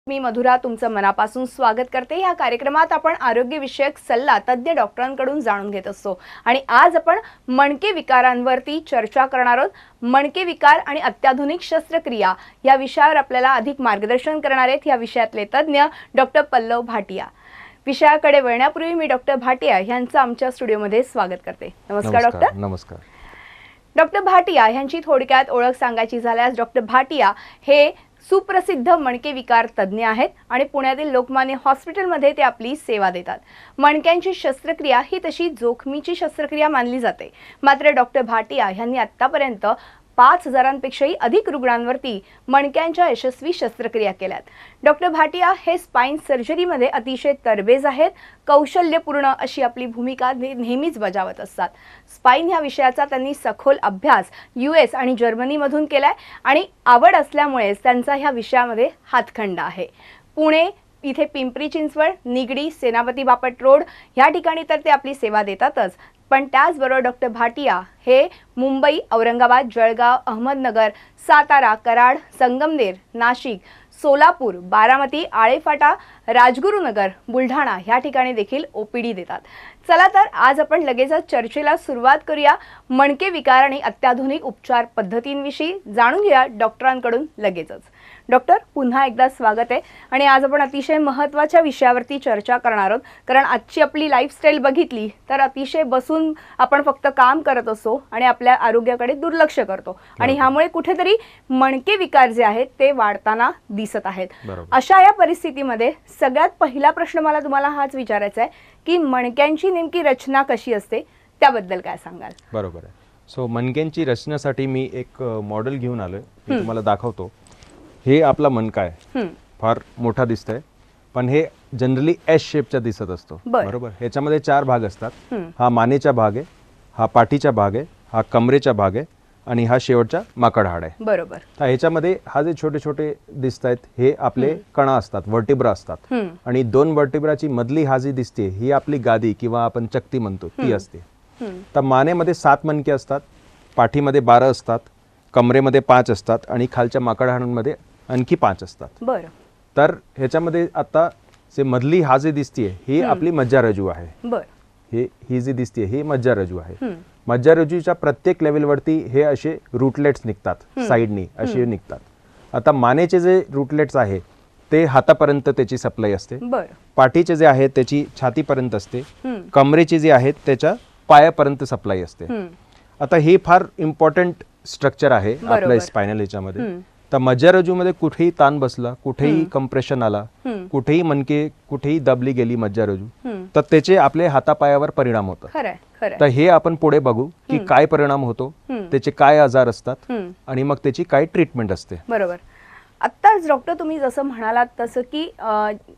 मी मधुरा तुमचं मनापासून स्वागत करते। या कार्यक्रमात आपण आरोग्य विषयक सल्ला तज्ञ डॉक्टरांकडून जाणून घेत असतो आणि आज आपण मणके विकारांवरती चर्चा करणार आहोत। मणके विकार आणि अत्याधुनिक शस्त्रक्रिया या विषयावर आपल्याला अधिक मार्गदर्शन करणार आहेत या विषयातले तज्ञ डॉक्टर पल्लव भाटिया। विषयाकडे वळण्यापूर्वी मी डॉक्टर भाटिया यांचं आमच्या स्टुडिओमध्ये स्वागत करते। नमस्कार डॉक्टर। नमस्कार डॉक्टर भाटिया यांची थोडक्यात ओळख सांगायची झाल्यास डॉक्टर भाटिया हे सुप्रसिद्ध मणके विकार तज्ञ आहेत आणि पुण्यातील लोकमान्य हॉस्पिटलमध्ये ते आपली सेवा देतात। मणक्यांची शस्त्रक्रिया ही तशी जोखमीची शस्त्रक्रिया मानली जाते, मात्र डॉक्टर भाटिया यांनी आतापर्यंत 5000पेक्षाही अधिक रुग्णांवरती मणक्यांच्या यशस्वी शस्त्रक्रिया केल्यात। डॉक्टर भाटिया हे स्पाइन सर्जरीमध्ये अतिशय तरबेज आहेत, कौशल्यपूर्ण अशी आपली भूमिका नेहमीच बजावत असतात। स्पाइन ह्या विषयाचा त्यांनी सखोल अभ्यास US आणि जर्मनीमधून केलाय आणि आवड असल्यामुळे त्यांचा ह्या विषयामध्ये हातखंडा आहे। पुणे इथे पिंपरी चिंचवड, निगडी, सेनापती बापट रोड या ठिकाणी तर ते आपली सेवा देतातच, पण त्याचबरोबर डॉक्टर भाटिया हे मुंबई, औरंगाबाद, जळगाव, अहमदनगर, सातारा, कराड, संगमनेर, नाशिक, सोलापूर, बारामती, आळेफाटा, राजगुरुनगर, बुलढाणा या ठिकाणी देखील OPD देतात। चला तर आज आपण लगेचच चर्चेला सुरुवात करूया। मणके विकार आणि अत्याधुनिक उपचार पद्धतींविषयी जाणून घेऊया डॉक्टरांकडून लगेचच। डॉक्टर पुन्हा एकदा स्वागत आहे आणि आज आपण अतिशय महत्त्वाच्या विषयावरती चर्चा करणार आहोत, कारण आजची आपली लाईफस्टाईल बघितली तर अतिशय बसून आपण फक्त काम करत असतो आणि आपल्या आरोग्याकडे दुर्लक्ष करतो आणि ह्यामुळे कुठेतरी मणके विकार जे आहेत ते वाढताना दिसत आहेत। अशा या परिस्थितीमध्ये सगळ्यात पहिला प्रश्न मला तुम्हाला हाच विचारायचा आहे की मणक्यांची नेमकी रचना कशी असते त्याबद्दल काय सांगाल? बरोबर आहे। सो मणक्यांची रचनेसाठी मी एक मॉडेल घेऊन आलोय, मी तुम्हाला दाखवतो। हे आपला मणका आहे, फार मोठा दिसतोय, पण हे जनरली S शेपचा दिसत असतो। बरोबर, ह्याच्यामध्ये 4 भाग असतात। हा मानेचा भाग आहे, हा पाठीचा भाग आहे, हा कमरेचा भाग आहे आणि हा शेवटचा माकड हाड आहे। बरोबर। तर ह्याच्यामध्ये हा जे छोटे छोटे दिसतायत हे आपले कणा असतात, वर्टिब्रा असतात आणि 2 वर्टिब्राची मधली हा जी दिसते ही आपली गादी किंवा आपण चक्ती म्हणतो ती असते। तर मानेमध्ये 7 मणके असतात, पाठीमध्ये 12 असतात, कमरेमध्ये 5 असतात आणि खालच्या माकड हाडांमध्ये आणखी 5 असतात। बरं। तर ह्याच्यामध्ये आता जे मधली हा जे दिसते ही आपली मज्जारज्जू आहे। बरं। ही जी दिसते ही मज्जारज्जू आहे। मज्जारज्जूच्या प्रत्येक लेवलवरती हे असे रूटलेट्स निघतात, साइडनी असे निघतात। आता मानेचे जे रूटलेट्स आहे ते हातापर्यंत त्याची सप्लाय असते, पाठीचे जे आहे त्याची छातीपर्यंत असते, कमरेचे जे आहेत त्याच्या पायापर्यंत सप्लाय असते। आता हे फार इम्पॉर्टंट स्ट्रक्चर आहे आपल्या स्पायनल ह्याच्यामध्ये। तर मज्जारज्जूमध्ये कुठेही ताण बसला, कुठेही कंप्रेशन आला, कुठेही मणके कुठेही दबली गेली मज्जारज्जू, तर त्याचे आपले हातापायावर परिणाम होतात। तर हे आपण पुढे बघू की काय परिणाम होतो, त्याचे काय आजार असतात आणि मग त्याची काय ट्रीटमेंट असते। बरोबर। आत्ताच डॉक्टर तुम्ही जसं म्हणालात तसं की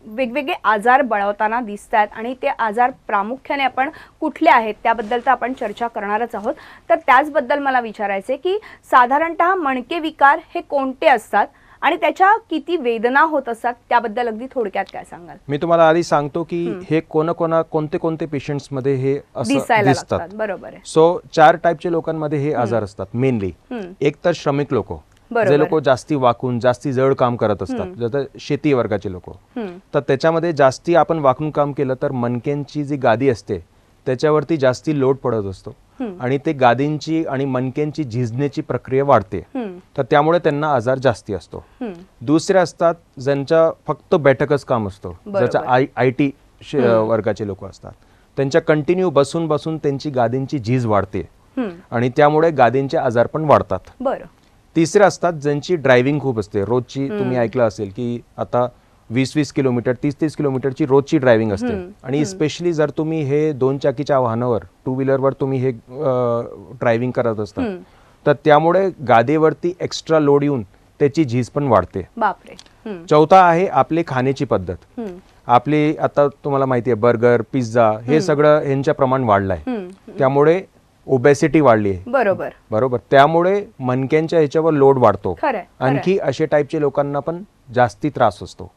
वेगवेगळे आजार बळावताना दिसतात आणि ते आजार प्रामुख्याने आपण कुठले आहेत त्याबद्दल तर आपण चर्चा करणारच आहोत। तर त्याचबद्दल मला विचारायचे की साधारणतः मणके विकार हे कोणते असतात आणि त्याच्या किती वेदना होत असतात त्याबद्दल अगदी थोडक्यात काय सांगाल? मी तुम्हाला आधी सांगतो की हे कोणते पेशंट्स मध्ये हे असं दिसतात। बरोबर आहे। सो 4 टाईपचे लोकांमध्ये हे आजार असतात मेनली। एक तर श्रमिक लोक, जे लोक जास्ती वाकून जास्ती जड काम करत असतात, जसं शेती वर्गाचे लोक, तर त्याच्यामध्ये जास्ती आपण वाकून काम केलं तर मणक्यांची जी गादी असते त्याच्यावरती जास्ती लोड पडत असतो आणि ते गादींची आणि मणक्यांची झिजण्याची प्रक्रिया वाढते, तर त्यामुळे त्यांना आजार जास्ती असतो। दुसरे असतात ज्यांच्या फक्त बैठकच काम असतो, ज्याचा IT वर्गाचे लोक असतात, त्यांच्या कंटिन्यू बसून बसून त्यांची गादींची झीज वाढते आणि त्यामुळे गादींचे आजार पण वाढतात। तिसरे असतात ज्यांची ड्रायव्हिंग खूप असते रोजची। तुम्ही ऐकलं असेल की आता 20-20 किलोमीटर 30-30 किलोमीटरची रोजची ड्रायव्हिंग असते आणि स्पेशली जर तुम्ही हे 2 चाकीच्या वाहनावर 2 व्हीलरवर तुम्ही हे ड्रायव्हिंग करत असता तर त्यामुळे गादीवरती एक्स्ट्रा लोड येऊन त्याची झीज पण वाढते। चौथा आहे आपली खाण्याची पद्धत। आपली आता तुम्हाला माहिती आहे बर्गर, पिझ्झा हे सगळं ह्यांचं प्रमाण वाढलंय, त्यामुळे ओबेसिटी वाढली आहे। बरोबर। त्यामुळे मणक्यांच्या ह्याच्यावर लोड वाढतो, आणखी अशा टाईपच्या लोकांना पण जास्ती त्रास असतो।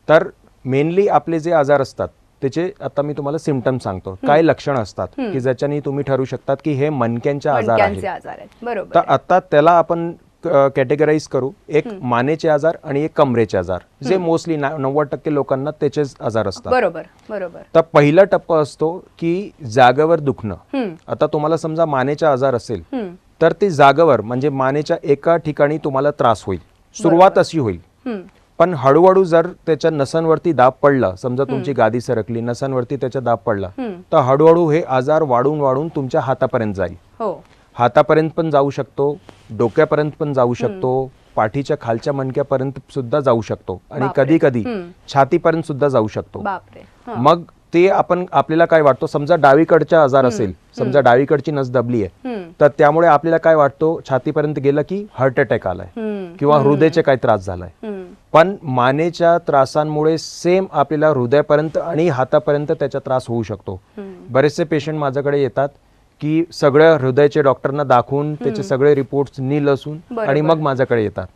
तर मेनली आपले जे आजार असतात त्याचे आता मी तुम्हाला सिम्पटम्स सांगतो, काय लक्षण असतात की ज्याच्याने तुम्ही ठरवू शकतात की हे मणक्यांचे आजार आहेत। तर आता त्याला आपण कॅटेगराईज करू, एक मानेचे आजार आणि एक कमरेचे आजार, जे मोस्टली 90% लोकांना त्याचेच आजार असतात. बरोबर बरोबर. तर पहिला टप्पा असतो की जागेवर दुखणं. आता तुम्हाला समजा मानेचा आजार असेल तर ते जागेवर म्हणजे मानेच्या एका ठिकाणी तुम्हाला त्रास होईल, सुरुवात अशी होईल. पण हळूहळू जर त्याच्या नसांवरती दाब पडला, समजा तुमची गादी सरकली, नसांवरती त्याचा दाब पडला, तर हळूहळू हे आजार वाढून वाढून तुमच्या हातापर्यंत जाईल. हातापर्यंत पण जाऊ शकतो, डोक्यापर्यंत पण जाऊ शकतो, पाठीच्या खालच्या मणक्यापर्यंत सुद्धा जाऊ शकतो आणि कधी कधी छातीपर्यंत सुद्धा जाऊ शकतो. मग ते आपल्याला काय वाटतो, समजा डावीकडचा आजार असेल, समजा डावीकडची नस दबली आहे, तर त्यामुळे आपल्याला काय वाटतो, छातीपर्यंत गेलं की हार्ट अटॅक आलाय किंवा हृदयाचे काही त्रास झालाय. पण मानेच्या त्रासांमुळे सेम आपल्याला हृदयापर्यंत आणि हातापर्यंत त्याचा त्रास होऊ शकतो. बरेचसे पेशंट माझ्याकडे येतात की सगळ्या हृदयाचे डॉक्टरना दाखवून त्याचे सगळे रिपोर्ट्स नील असून आणि मग माझ्याकडे येतात.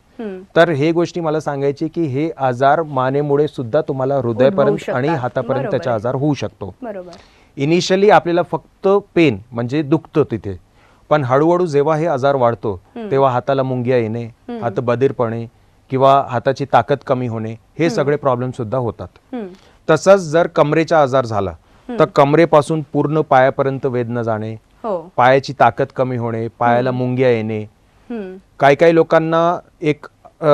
तर हे गोष्टी मला सांगायची की हे आजार मानेमुळे सुद्धा तुम्हाला हृदयापर्यंत आणि हातापर्यंत त्याचा आजार होऊ शकतो. इनिशियली आपल्याला फक्त पेन म्हणजे दुखतं तिथे, पण हळूहळू जेव्हा हे आजार वाढतो तेव्हा हाताला मुंग्या येणे, हात बधीरपणे किंवा हाताची ताकद कमी होणे, हे सगळे प्रॉब्लेम सुद्धा होतात. तसंच जर कमरेचा आजार झाला तर कमरेपासून पूर्ण पायापर्यंत वेदना जाणे, पायाची ताकद कमी होणे, पायाला मुंग्या येणे. काही काही लोकांना एक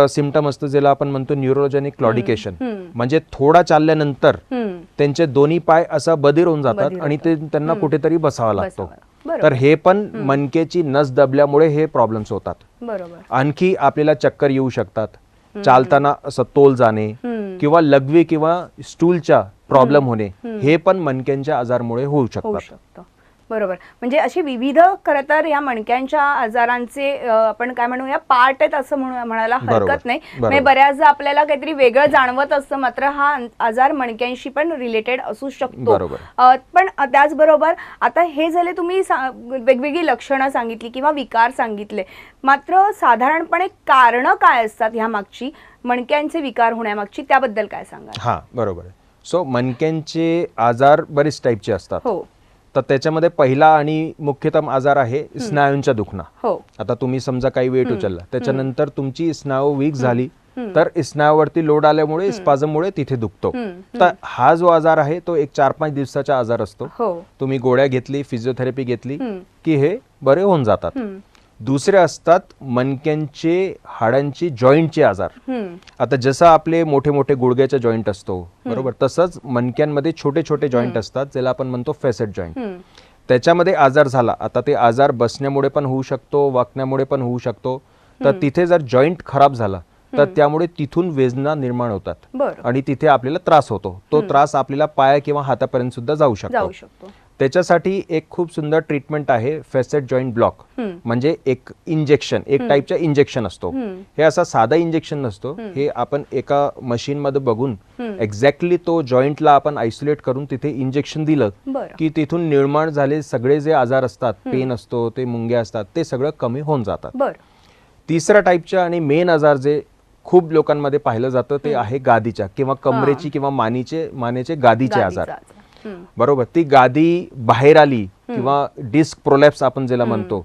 सिम्पटम असतो ज्याला आपण म्हणतो न्यूरोजेनिक क्लॉडिकेशन, म्हणजे थोडा चालल्यानंतर त्यांचे दोन्ही पाय असा बधीर होऊन जातात आणि त्यांना कुठेतरी बसावा लागतो. तर हे पण मणक्याची नस दबल्यामुळे हे प्रॉब्लेम्स होतात. आणखी आपल्याला चक्कर येऊ शकतात, चालताना असं तोल जाणे किंवा लघवी किंवा स्टूलच्या प्रॉब्लेम होणे, हे पण मणक्यांच्या आजारामुळे होऊ शकतात. बरोबर. म्हणजे अशी विविध खरं तर या मणक्यांच्या आजारांचे आपण काय म्हणूया पार्ट आहेत असं म्हणायला हरकत नाही. म्हणजे बऱ्याचदा आपल्याला काहीतरी वेगळं जाणवत असतं, मात्र हा आजार मणक्यांशी पण रिलेटेड असू शकतो. पण त्याचबरोबर आता हे झाले तुम्ही वेगवेगळी लक्षणं सांगितली किंवा विकार सांगितले, मात्र साधारणपणे कारणं काय असतात ह्या मागची, मणक्यांचे विकार होण्यामागची, त्याबद्दल काय सांगा? हा बरोबर आहे. सो मणक्यांचे आजार बरेच टाईपचे असतात. तर त्याच्यामध्ये पहिला आणि मुख्यतम आजार आहे स्नायूंचा दुखणं. आता तुम्ही समजा काही वेट उचलला, त्याच्यानंतर तुमची स्नायू वीक झाली तर स्नायूवरती लोड आल्यामुळे स्पाझममुळे तिथे दुखतो. तर हा जो आजार आहे तो एक 4-5 दिवसाचा आजार असतो. तुम्ही गोळ्या घेतली, फिजिओथेरपी घेतली की हे बरे होऊन जातात. दुसरे असतात मणक्यांचे हाडांची जॉईंटचे आजार. आता जसं आपले मोठे मोठे गुडघ्याचे जॉईंट असतो बरोबर, तसंच मणक्यांमध्ये छोटे छोटे जॉईंट असतात ज्याला आपण म्हणतो फेसेट जॉईंट. त्याच्यामध्ये आजार झाला, आता ते आजार बसण्यामुळे पण होऊ शकतो, वाकण्यामुळे पण होऊ शकतो. तर तिथे जर जॉईंट खराब झाला तर त्यामुळे तिथून वेदना निर्माण होतात आणि तिथे आपल्याला त्रास होतो. तो त्रास आपल्याला पाया किंवा हातापर्यंत सुद्धा जाऊ शकतो. त्याच्यासाठी एक खूप सुंदर ट्रीटमेंट आहे फेसेट जॉईंट ब्लॉक, म्हणजे एक इंजेक्शन, एक टाईपचा इंजेक्शन असतो. हे असा साधा इंजेक्शन नसतो, हे आपण एका मशीन मध्ये बघून एक्झॅक्टली तो जॉईंटला आपण आयसोलेट करून तिथे इंजेक्शन दिलं की तिथून निर्माण झाले सगळे जे आजार असतात, पेन असतो, ते मुंग्या असतात, ते सगळं कमी होऊन जातात. तिसऱ्या टाईपच्या आणि मेन आजार जे खूप लोकांमध्ये पाहिलं जातं ते आहे गादीच्या किंवा कमरेची किंवा मानेचे गादीचे आजार. बरोबर, ती गादी बाहेर आली किंवा डिस्क प्रोलॅप्स आपण ज्याला म्हणतो,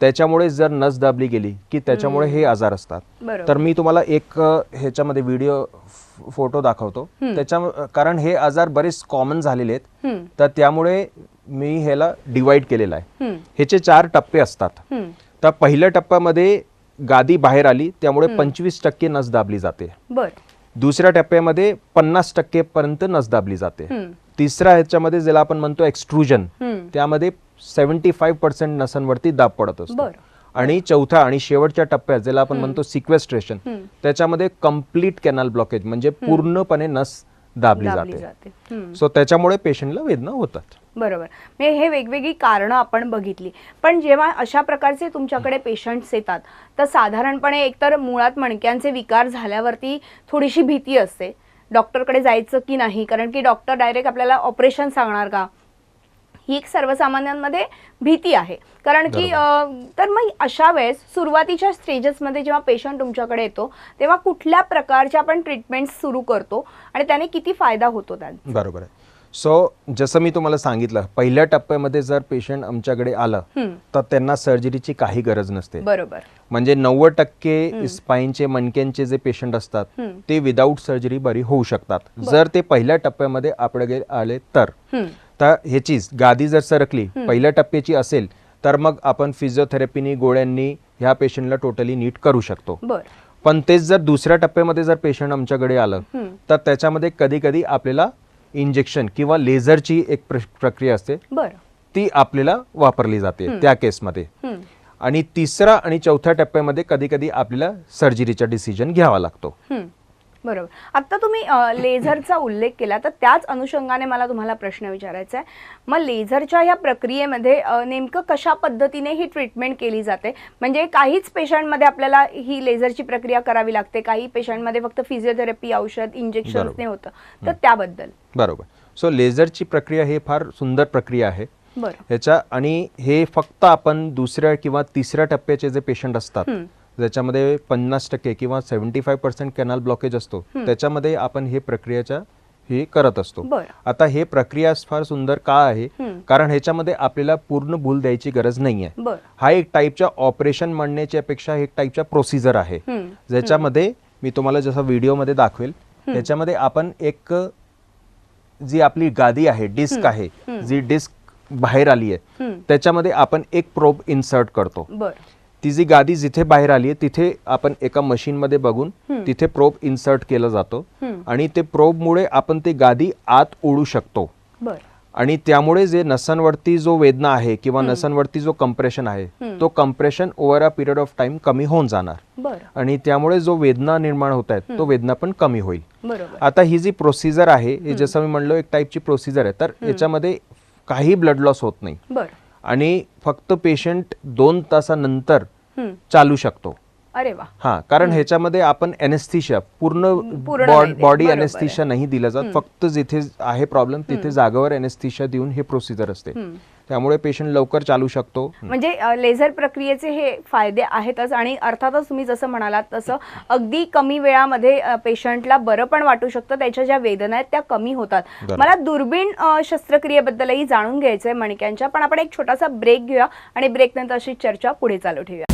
त्याच्यामुळे जर नस दाबली गेली की त्याच्यामुळे हे आजार असतात. तर मी तुम्हाला एक ह्याच्यामध्ये व्हिडिओ फोटो दाखवतो त्याच्या, कारण हे आजार बरेच कॉमन झालेले आहेत, तर त्यामुळे मी ह्याला डिवाइड केलेला आहे. ह्याचे 4 टप्पे असतात. तर पहिल्या टप्प्यामध्ये गादी बाहेर आली त्यामुळे 25% नस दाबली जाते. दुसऱ्या टप्प्यामध्ये 50% पर्यंत नस दाबली जाते. तिसऱ्या ह्याच्यामध्ये ज्याला आपण म्हणतो एक्सट्रुजन, त्यामध्ये 75% नसांवरती दाब पडत असतो. आणि चौथ्या आणि शेवटच्या टप्प्यात ज्याला आपण म्हणतो सिक्वेस्ट्रेशन, त्याच्यामध्ये कम्प्लीट कॅनल ब्लॉकेज म्हणजे पूर्णपणे नस दाबली जाते. सो त्याच्यामुळे पेशंटला वेदना होतात. बरोबर. म्हणजे हे वेगवेगळी कारणं आपण बघितली. पण जेव्हा अशा प्रकारचे तुमच्याकडे पेशंट्स येतात तर साधारणपणे एकतर मुळात मणक्यांचे विकार झाल्यावरती थोडीशी भीती असते, डॉक्टरकडे जायचं की नाही, कारण की डॉक्टर डायरेक्ट आपल्याला ऑपरेशन सांगणार का, ही एक सर्वसामान्यांमध्ये भीती आहे. कारण की तर मग अशा वेळेस सुरुवातीच्या स्टेजेसमध्ये जेव्हा पेशंट तुमच्याकडे येतो तेव्हा कुठल्या प्रकारच्या आपण ट्रीटमेंट सुरू करतो आणि त्याने किती फायदा होतो त्यांचा? बरोबर आहे. सो जसं मी तुम्हाला सांगितलं, पहिल्या टप्प्यामध्ये जर पेशंट आमच्याकडे आलं तर त्यांना सर्जरीची काही गरज नसते. बरोबर. म्हणजे 90% स्पाईनचे मणक्यांचे जे पेशंट असतात ते विदाऊट सर्जरी बरी होऊ शकतात, जर ते पहिल्या टप्प्यामध्ये आपल्याकडे आले तर. ह्याची गादी जर सरकली पहिल्या टप्प्याची असेल तर मग आपण फिजिओथेरपीनी गोळ्यांनी ह्या पेशंटला टोटली नीट करू शकतो. पण तेच जर दुसऱ्या टप्प्यामध्ये जर पेशंट आमच्याकडे आलं तर त्याच्यामध्ये कधी कधी आपल्याला इंजेक्शन किंवा लेझरची एक प्रक्रिया असते, ती आपल्याला वापरली जाते त्या केसमध्ये. आणि तिसरा आणि चौथ्या टप्प्यामध्ये कधी कधी आपल्याला सर्जरीचा डिसिजन घ्यावा लागतो. बरोबर. आता तुम्ही लेझरचा उल्लेख केला, तर त्याच अनुषंगाने मला तुम्हाला प्रश्न विचारायचा आहे. मग लेझरच्या या प्रक्रियेमध्ये नेमकं कशा पद्धतीने ही ट्रीटमेंट केली जाते? म्हणजे काहीच पेशंटमध्ये आपल्याला ही लेझरची प्रक्रिया करावी लागते, काही पेशंटमध्ये फक्त फिजिओथेरपी, औषध, इंजेक्शन्सने होतं, तर त्याबद्दल. बरोबर. सो लेझरची प्रक्रिया हे फार सुंदर प्रक्रिया आहे ह्याच्या, आणि हे फक्त आपण दुसऱ्या किंवा तिसऱ्या टप्प्याचे जे पेशंट असतात ज्याच्यामध्ये 50% किंवा 75% कॅनल ब्लॉकेज असतो, त्याच्यामध्ये आपण हे प्रक्रियाच्या हे करत असतो. आता हे प्रक्रिया फार सुंदर का आहे? कारण ह्याच्यामध्ये आपल्याला पूर्ण भूल द्यायची गरज नाहीये. हा एक टाईपच्या ऑपरेशन म्हणण्याच्या पेक्षा एक टाईपच्या प्रोसिजर आहे, ज्याच्यामध्ये मी तुम्हाला जसं व्हिडिओमध्ये दाखवेल, त्याच्यामध्ये आपण एक जी आपली गादी आहे, डिस्क आहे, जी डिस्क बाहेर आली आहे, त्याच्यामध्ये आपण एक प्रोब इन्सर्ट करतो. ती जी गादी जिथे बाहेर आली आहे तिथे आपण एका मशीन मध्ये बघून तिथे प्रोब इन्सर्ट केलं जातो, आणि ते प्रोब मुळे आपण ती गादी आत ओढू शकतो. आणि त्यामुळे जे नसांवरती जो वेदना आहे किंवा नसांवरती जो कंप्रेशन आहे, तो compression over a period of time कमी होऊन जाणार, आणि त्यामुळे जो वेदना निर्माण होत आहेत तो वेदना पण कमी होईल. आता ही जी प्रोसिजर आहे, जसं मी म्हणलो एक टाईपची प्रोसिजर आहे, तर याच्यामध्ये काही ब्लड लॉस होत नाही, आणि फक्त पेशंट 2 तासानंतर चालू शकतो. अरे वा. हा, कारण ह्याच्यामध्ये आपण एनेस्थीशिया पूर्ण बॉडी एनेस्थीशिया नाही दिला जात, फक्त जिथे आहे प्रॉब्लेम तिथे जागेवर एनेस्थीशिया देऊन हे प्रोसिजर असते, त्यामुळे पेशंट लवकर चालू शकतो. म्हणजे लेझर प्रक्रियेचे हे फायदे आहेतच, आणि अर्थातच तुम्ही जसं म्हणालात तसं अगदी कमी वेळामध्ये पेशंटला बरं पण वाटू शकतं, त्याच्या ज्या वेदना आहेत त्या कमी होतात. मला दुर्बीण शस्त्रक्रियेबद्दलही जाणून घ्यायचंय मणक्यांच्या, पण आपण एक छोटासा ब्रेक घेऊया आणि ब्रेक नंतर अशी चर्चा पुढे चालू ठेवूया.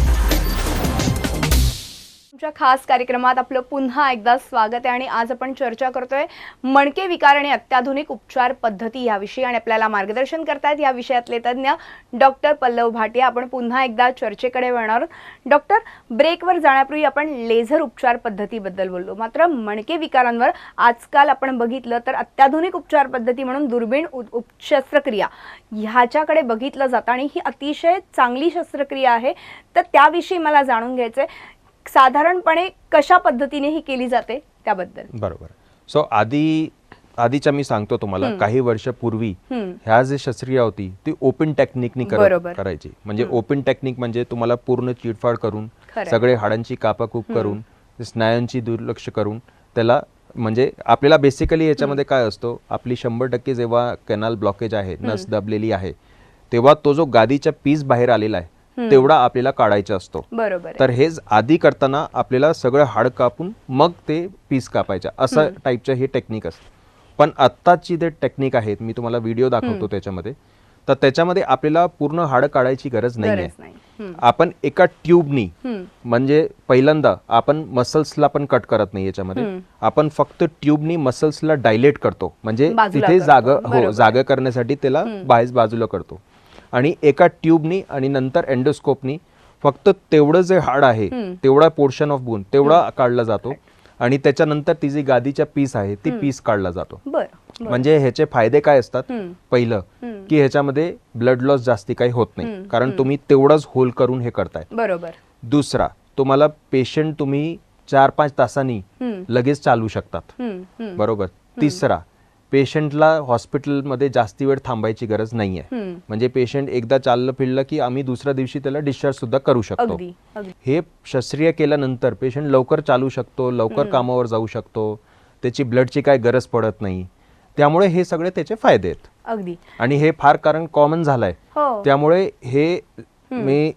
खास कार्यक्रमात आपलं पुन्हा एकदा स्वागत आहे, आणि आज आपण चर्चा करतोय मणके विकार आणि अत्याधुनिक उपचार पद्धती याविषयी, आणि आपल्याला मार्गदर्शन करतायत या विषयातले तज्ञ डॉक्टर पल्लव भाटिया. आपण पुन्हा एकदा चर्चेकडे वळणार आहोत. डॉक्टर, ब्रेकवर जाण्यापूर्वी आपण लेझर उपचार पद्धतीबद्दल बोललो, मात्र मणके विकारांवर आजकाल आपण बघितलं तर अत्याधुनिक उपचार पद्धती म्हणून दुर्बीण शस्त्रक्रिया ह्याच्याकडे बघितलं जातं, आणि ही अतिशय चांगली शस्त्रक्रिया आहे. तर त्याविषयी मला जाणून घ्यायचंय, साधारणपणे कशा पद्धतीने ही केली जाते त्याबद्दल. बरोबर. सो आधीच्या मी सांगतो तुम्हाला, काही वर्षापूर्वी ह्या जे शस्त्रक्रिया होती ती ओपन टेक्निकनी करायची. म्हणजे ओपन टेक्निक म्हणजे तुम्हाला पूर्ण चिडफाड करून, सगळे हाडांची कापाकूप करून, स्नायूंची दुर्लक्ष करून त्याला, म्हणजे आपल्याला बेसिकली याच्यामध्ये काय असतो, आपली 100% जेव्हा कॅनल ब्लॉकेज आहे, नस दबलेली आहे, तेव्हा तो जो गादीचा पीस बाहेर आलेला आहे तेवढा आपल्याला काढायचा असतो. तर हे आधी करताना आपल्याला सगळं हाड कापून मग ते पीस कापायचं, असं टाईपचं हे टेक्निक असतं. पण आत्ताची जे टेक्निक आहेत, मी तुम्हाला व्हिडिओ दाखवतो त्याच्यामध्ये, तर त्याच्यामध्ये आपल्याला पूर्ण हाड काढायची गरज नाहीये. आपण एका ट्यूबनी, म्हणजे पहिल्यांदा आपण मसल्सला पण कट करत नाही, याच्यामध्ये आपण फक्त ट्यूबनी मसल्सला डायलेट करतो, म्हणजे तिथे जागा करण्यासाठी त्याला बाजूला करतो, आणि एका ट्यूबनी आणि नंतर एंडोस्कोपनी फक्त तेवढं जे हाड आहे तेवढा पोर्शन ऑफ बोन तेवढा काढला जातो, आणि त्याच्यानंतर ती जी गादीचा पीस आहे ती पीस काढला जातो. म्हणजे ह्याचे फायदे काय असतात? पहिलं की ह्याच्यामध्ये ब्लड लॉस जास्ती काही होत नाही, कारण तुम्ही तेवढंच होल करून हे करताय. बरोबर. दुसरा, तुम्हाला पेशंट तुम्ही 4-5 तासांनी लगेच चालू शकतात. बरोबर. तिसरा, पेशंटला हॉस्पिटलमध्ये जास्ती वेळ थांबायची गरज नाहीये. म्हणजे पेशंट एकदा चाललं फिरलं की आम्ही दुसऱ्या दिवशी त्याला डिस्चार्ज सुद्धा करू शकतो. हे शस्त्रक्रिया केल्यानंतर पेशंट लवकर चालू शकतो, लवकर कामावर जाऊ शकतो, त्याची ब्लडची काय गरज पडत नाही. त्यामुळे हे सगळे त्याचे फायदे आहेत. अगदी. आणि हे फार कारण कॉमन झालंय, त्यामुळे हे मी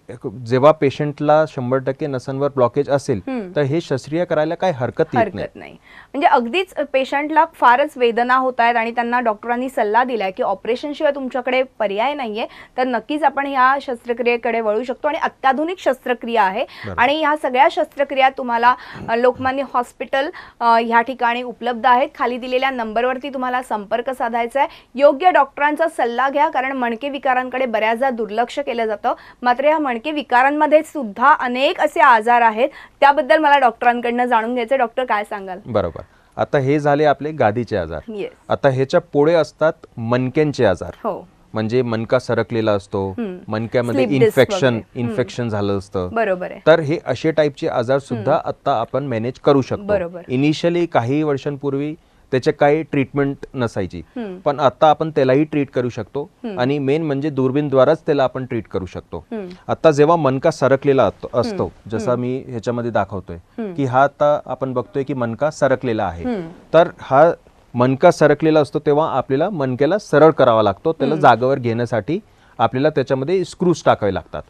जेव्हा पेशंटला 100% नसांवर ब्लॉकेज असेल तर हे शस्त्रक्रिया करायला काही हरकत येत नाही. म्हणजे अगदीच पेशंटला फारच वेदना होत आहेत आणि त्यांना डॉक्टरांनी सल्ला दिलाय की ऑपरेशन शिवाय तुमच्याकडे पर्याय नाहीये, तर नक्कीच आपण ह्या शस्त्रक्रियेकडे वळू शकतो आणि अत्याधुनिक शस्त्रक्रिया आहे. आणि ह्या सगळ्या शस्त्रक्रिया तुम्हाला लोकमान्य हॉस्पिटल ह्या ठिकाणी उपलब्ध आहेत. खाली दिलेल्या नंबरवरती तुम्हाला संपर्क साधायचा आहे. योग्य डॉक्टरांचा सल्ला घ्या, कारण मणके विकारांकडे बऱ्याचदा दुर्लक्ष केलं जातं. मात्र या मणके विकारांमध्ये सुद्धा अनेक असे आजार आहेत, त्याबद्दल मला डॉक्टरांकडनं जाणून घ्यायचं. डॉक्टर काय सांगाल? बरोबर. आता हे झाले आपले गादीचे आजार. येस. आता ह्याच्या पुढे असतात मणक्यांचे आजार. हो. म्हणजे मणका सरकलेला असतो, मणक्यामध्ये Slip disc इन्फेक्शन झालं असतं. बरोबर आहे. तर हे असे टाईपचे आजार सुद्धा आता आपण मॅनेज करू शकतो. बरोबर. इनिशियली काही वर्षांपूर्वी त्याचे काही ट्रीटमेंट नसायची, पण आता आपण त्यालाही ट्रीट करू शकतो आणि मेन म्हणजे दुर्बीणद्वाराच त्याला आपण ट्रीट करू शकतो. आता जेव्हा मणका सरकलेला असतो, जसा मी ह्याच्यामध्ये दाखवतोय की हा आता आपण बघतोय की मणका सरकलेला आहे, तर हा मणका सरकलेला असतो तेव्हा आपल्याला मणक्याला सरळ करावा लागतो. त्याला जागेवर घेण्यासाठी आपल्याला त्याच्यामध्ये स्क्रूज टाकावे लागतात.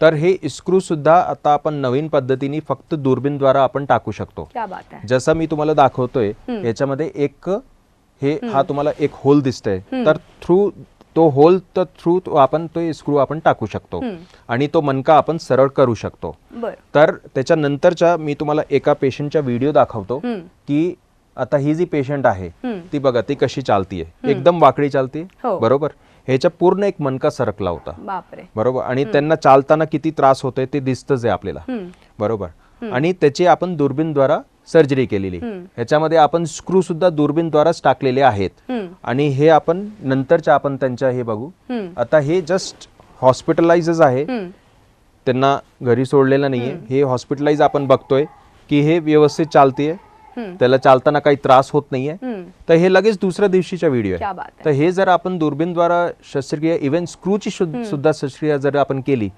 तर हे स्क्रू सुद्धा आता आपण नवीन पद्धतीने फक्त दुर्बीणद्वारा आपण टाकू शकतो. जसं मी तुम्हाला दाखवतोय याच्यामध्ये हा तुम्हाला एक होल दिसतोय, तर थ्रू आपण तो स्क्रू आपण टाकू शकतो आणि तो मणका आपण सरळ करू शकतो. तर त्याच्यानंतरच्या मी तुम्हाला एका पेशंटचा व्हिडिओ दाखवतो की आता ही जी पेशंट आहे ती बघा ती कशी चालतीये, एकदम वाकडी चालते. बरोबर. ह्याच्या पूर्ण एक मणका सरकला होता. बरोबर. आणि त्यांना चालताना किती त्रास होतोय ते दिसतच आहे आपल्याला. बरोबर. आणि त्याची आपण दुर्बीणद्वारा सर्जरी केलेली. ह्याच्यामध्ये आपण स्क्रू सुद्धा दुर्बीणद्वाराच टाकलेले आहेत. आणि हे आपण नंतरच्या आपण त्यांच्या हे बघू. आता हे जस्ट हॉस्पिटलाइज आहे, त्यांना घरी सोडलेलं नाहीये. हे हॉस्पिटलाइज आपण बघतोय की हे व्यवस्थित चालतीये, त्याला चालताना काही त्रास होत नाहीये. तर हे लगेच दुसऱ्या दिवशीचा व्हिडिओ आहे. तर हे जर आपण दुर्बीणद्वारा शस्त्रक्रिया इव्हन स्क्रूची सुद्धा शस्त्रक्रिया जर आपण केली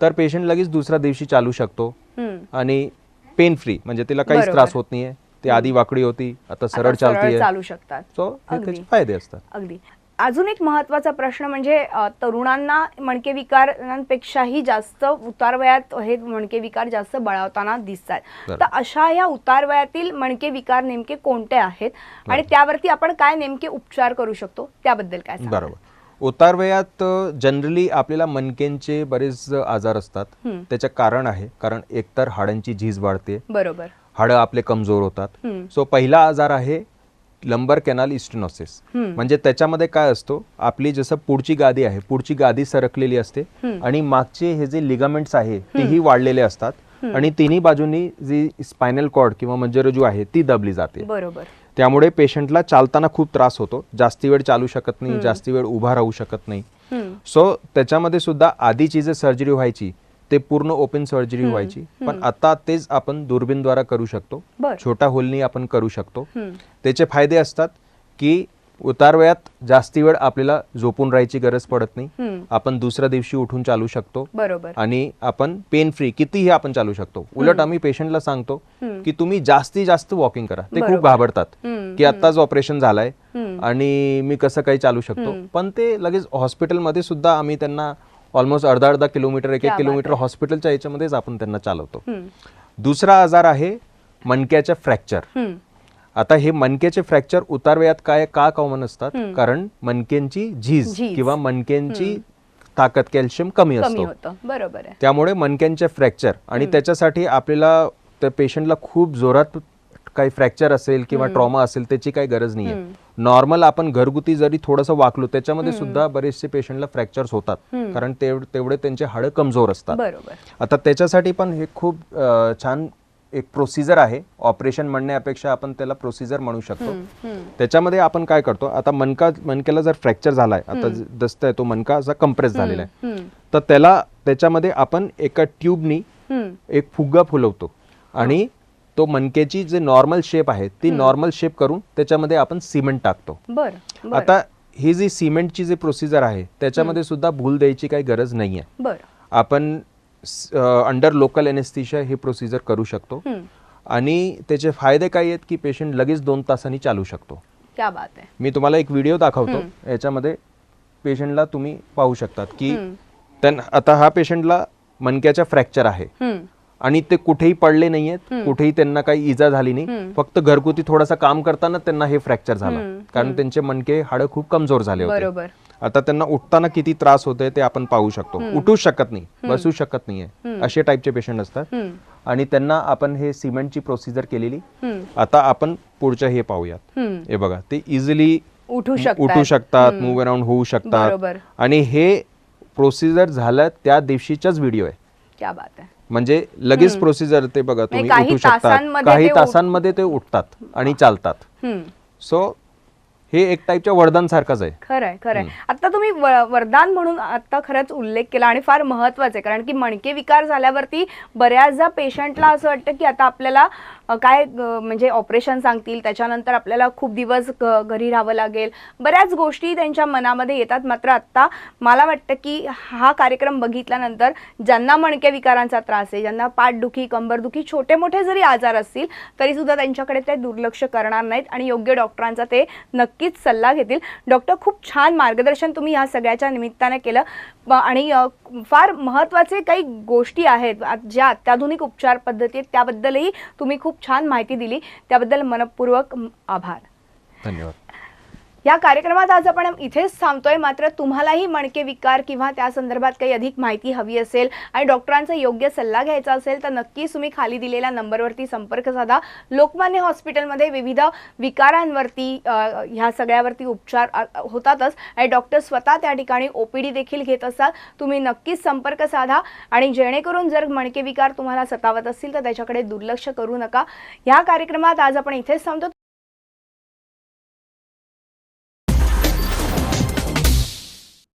तर पेशंट लगेच दुसऱ्या दिवशी चालू शकतो आणि पेन फ्री, म्हणजे तिला काहीच त्रास होत नाहीये. ती आधी वाकडी होती, आता सरळ चालतीये, चालू शकतात. सो हे त्याचे फायदे असतात. अगदी. अजून एक महत्त्वाचा प्रश्न म्हणजे तरुणांना मणके विकारांपेक्षाही जास्त उतार वयात हे मणके विकार जास्त बळावताना दिसतात. तर अशा या उतार वयातील मणके विकार नेमके कोणते आहेत आणि त्यावरती आपण काय नेमके उपचार करू शकतो त्याबद्दल काय सांगाल? बरोबर. उतार वयात जनरली आपल्याला मणक्यांचे बरेच आजार असतात. त्याचे कारण आहे, कारण एकतर हाडांची झीज वाढते. बरोबर. हाडं आपले कमजोर होतात. सो पहिला आजार आहे लंबर कॅनाल स्टेनोसिस. म्हणजे त्याच्यामध्ये काय असतो, आपली जसं पुढची गादी आहे, पुढची गादी सरकलेली असते आणि मागचे हे जे लिगामेंट्स आहे तेही वाढलेले असतात आणि तिन्ही बाजूनी जी स्पायनल कॉर्ड किंवा मज्जारज्जू आहे ती दबली जाते. बरोबर. त्यामुळे पेशंटला चालताना खूप त्रास होतो, जास्ती वेळ चालू शकत नाही, जास्ती वेळ उभा राहू शकत नाही. सो त्याच्यामध्ये सुद्धा आधीची जे सर्जरी व्हायची ते पूर्ण ओपन सर्जरी व्हायची, पण आता तेच आपण दुर्बीणद्वारा करू शकतो. छोटा होलनी आपण करू शकतो. त्याचे फायदे असतात की उतार वयात जास्ती वेळ आपल्याला झोपून राहायची गरज पडत नाही. आपण दुसऱ्या दिवशी उठून चालू शकतो. बरोबर. आणि आपण पेन फ्री कितीही आपण चालू शकतो. उलट आम्ही पेशंटला सांगतो की तुम्ही जास्तीत जास्त वॉकिंग करा. ते खूप घाबरतात की आत्ताच ऑपरेशन झालंय आणि मी कसं काही चालू शकतो, पण ते लगेच हॉस्पिटलमध्ये सुद्धा आम्ही त्यांना ऑलमोस्ट अर्धा किलोमीटर, 1 किलोमीटर हॉस्पिटलच्या याच्यामध्येच आपण त्यांना चालवतो. दुसरा आजार आहे मणक्याचे फ्रॅक्चर. आता हे मणक्याचे फ्रॅक्चर उतार वयात का कॉमन असतात, कारण मणक्यांची झीज किंवा मणक्यांची ताकद, कॅल्शियम कमी असतो. बरोबर आहे. त्यामुळे मणक्यांचे फ्रॅक्चर, आणि त्याच्यासाठी आपल्याला त्या पेशंटला खूप जोरात काही फ्रॅक्चर असेल किंवा ट्रॉमा असेल त्याची काही गरज नाहीये. नॉर्मल आपण घरगुती जरी थोडंसं वाकलो त्याच्यामध्ये सुद्धा बरेचसे पेशंटला फ्रॅक्चर्स होतात, कारण तेवढे त्यांचे हाडं कमजोर असतात. आता त्याच्यासाठी पण हे खूप छान एक प्रोसिजर आहे. ऑपरेशन म्हणण्यापेक्षा आपण त्याला प्रोसिजर म्हणू शकतो. त्याच्यामध्ये आपण काय करतो, आता मणक्याला जर फ्रॅक्चर झालाय, आता दिसतंय तो मणका असा कंप्रेस झालेला आहे, तर त्याच्यामध्ये आपण एका ट्यूबनी एक फुगा फुलवतो आणि तो मणक्याची जे नॉर्मल शेप आहे ती नॉर्मल शेप करून त्याच्यामध्ये आपण सिमेंट टाकतो. आता ही जी सिमेंटची जी प्रोसिजर आहे त्याच्यामध्ये सुद्धा भूल द्यायची काही गरज नाहीये. आपण अंडर लोकल एनेस्थेशिया ही प्रोसिजर करू शकतो आणि त्याचे फायदे काय आहेत की पेशंट लगेच 2 तासांनी चालू शकतो. क्या बात आहे. मी तुम्हाला एक व्हिडिओ दाखवतो, याच्यामध्ये पेशंटला तुम्ही पाहू शकतात की आता हा पेशंटला मणक्याचा फ्रॅक्चर आहे आणि ते कुठेही पडले नाहीयेत, कुठेही त्यांना काही इजा झाली नाही, फक्त घरगुती थोडासा काम करताना त्यांना हे फ्रॅक्चर झाला, कारण त्यांचे मणके हाडं खूप कमजोर झाले होते. बरोबर. आता त्यांना उठताना किती त्रास होतोय ते आपण पाहू शकतो. उठू शकत नाही, बसू शकत नाहीये, असे टाईपचे पेशंट असतात. आणि त्यांना आपण हे सिमेंटची प्रोसिजर केलेली. आता आपण पुढचं हे पाहूयात. हे बघा, ते इझिली उठू शकतात, मूव्ह अराउंड होऊ शकतात. आणि हे प्रोसिजर झालं त्या दिवशीचाच व्हिडिओ आहे. क्या बात आहे. म्हणजे लगेच प्रोसिजर ते बघा, तुम्ही काही उठू शकतात, तासांमध्ये काही ते तासांमध्ये ते उठतात आणि चालतात. सो हे एक टाईपच्या वरदान सारखंच आहे. खरंय खरंय. आता तुम्ही वरदान म्हणून आता खरंच उल्लेख केला आणि फार महत्वाचं आहे, कारण की मणके विकार झाल्यावरती बऱ्याचदा पेशंटला असं वाटतं की आता आपल्याला काय म्हणजे ऑपरेशन सांगतील, त्याच्यानंतर आपल्याला खूप दिवस घरी राहावं लागेल, बऱ्याच गोष्टी त्यांच्या मनामध्ये येतात. मात्र आता मला वाटतं की हा कार्यक्रम बघितल्यानंतर ज्यांना मणके विकारांचा त्रास आहे, ज्यांना पाठदुखी, कंबरदुखी, छोटे मोठे जरी आजार असतील तरी सुद्धा त्यांच्याकडे ते दुर्लक्ष करणार नाहीत आणि योग्य डॉक्टरांचा ते नक्कीच सल्ला घेतील. डॉक्टर, खूप छान मार्गदर्शन तुम्ही ह्या सगळ्याच्या निमित्ताने केलं आणि फार महत्त्वाचे काही गोष्टी आहेत ज्या अत्याधुनिक उपचार पद्धती आहेत त्याबद्दलही तुम्ही खूप छान माहिती दिली, त्याबद्दल मनपूर्वक आभार. धन्यवाद. या कार्यक्रमात आज आपण इथेच थांबतोय. मात्र तुम्हालाही मणके विकार किंवा त्या संदर्भात काही अधिक माहिती हवी असेल आणि डॉक्टरांचा योग्य सल्ला घ्यायचा असेल तर नक्कीच तुम्ही खाली दिलेल्या नंबरवरती संपर्क साधा. लोकमान्य हॉस्पिटलमध्ये विविध विकारांवरती ह्या सगळ्यावरती उपचार होतातच आणि डॉक्टर स्वतः त्या ठिकाणी ओपीडी देखील घेत असतात. तुम्ही नक्कीच संपर्क साधा आणि जेणेकरून जर मणके विकार तुम्हाला सतावत असतील तर त्याच्याकडे दुर्लक्ष करू नका. ह्या कार्यक्रमात आज आपण इथेच थांबतो.